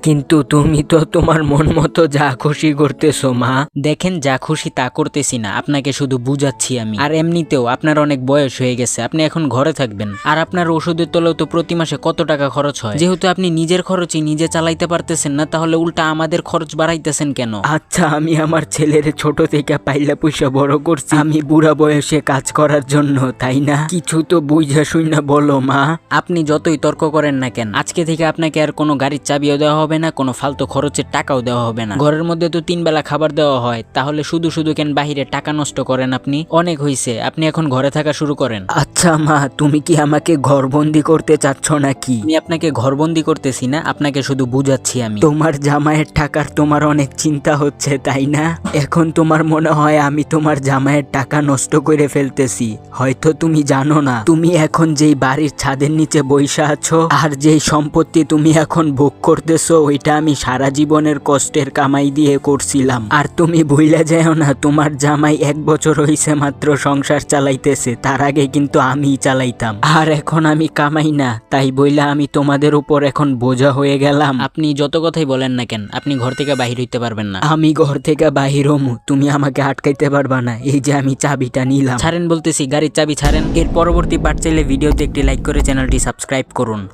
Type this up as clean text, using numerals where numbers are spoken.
কিন্তু তুমি তো তোমার মন মতো যা খুশি করতেছো মা। দেখেন, যা খুশি তা করতেছি না, আপনাকে শুধু বুঝাচ্ছি আমি। আর এমনিতেও আপনার অনেক বয়স হয়ে গেছে, আপনি এখন ঘরে থাকবেন। আর আপনার ওষুধের তলেও তো প্রতি মাসে কত টাকা খরচ হয়। যেহেতু আপনি নিজের খরচই নিজে চালাইতে পারতেছেন না, তাহলে উল্টা আমাদের খরচ বাড়াইতেছেন কেন? আচ্ছা, আমি আমার ছেলের ছোট থেকে পাইলা পয়সা বড় করছি, আমি বুড়া বয়সে কাজ করার জন্য, তাই না? কিছু তো বুঝা শুনা বলো মা। আপনি যতই তর্ক করেন না কেন, আজকে থেকে আপনাকে আর কোনো গাড়ির চাবিও দেওয়া হবে না, কোনো ফালতু খরচের টাকাও দেওয়া হবে না। ঘরের মধ্যে তো 3 বেলা খাবার দেওয়া হয়, তাহলে শুধু শুধু কেন বাহিরে টাকা নষ্ট করেন আপনি? অনেক হইছে, আপনি এখন ঘরে থাকা শুরু করেন। আচ্ছা মা, তুমি কি আমাকে ঘরবন্দি করতে চাচ্ছ নাকি? আমি আপনাকে ঘরবন্দি করতেছি না, আপনাকে শুধু বুঝাচ্ছি আমি। তোমার জামাইয়ের টাকার তোমার অনেক চিন্তা হচ্ছে, তাই না? এখন তোমার মনে হয় আমি তোমার জামাইয়ের টাকা নষ্ট করে ফেলতেছি। হয়তো তুমি জানো না, তুমি এখন যেই বাড়ির ছাদের নিচে বইসা আছো আর যেই সম্পত্তি তুমি এখন ভোগ করতেছো, ওইটা আমি সারা জীবনের কষ্টের কামাই দিয়ে করছিলাম। আর তুমি ভুলে যাও না, তোমার জামাই 1 বছর হইছে মাত্র সংসার চালাইতেছে, তার আগে কিন্তু আমিই চালাইতাম। আর এখন আমি কামাই না, তাই বইলা আমি তোমাদের উপর এখন বোঝা হয়ে গেলাম। আপনি যত কথাই বলেন না কেন, আপনি ঘর থেকে বাহির হইতে পারবেন না। আমি ঘর থেকে বাহির হমু, তুমি আমাকে আটকাইতে পারবা না। এই যে আমি চাবিটা নিলাম। ছাড়েন বলতেছি, গাড়ির চাবি ছাড়েন। এর পরবর্তী পার্ট চাইলে ভিডিওতে একটি লাইক করে চ্যানেলটি সাবস্ক্রাইব করুন।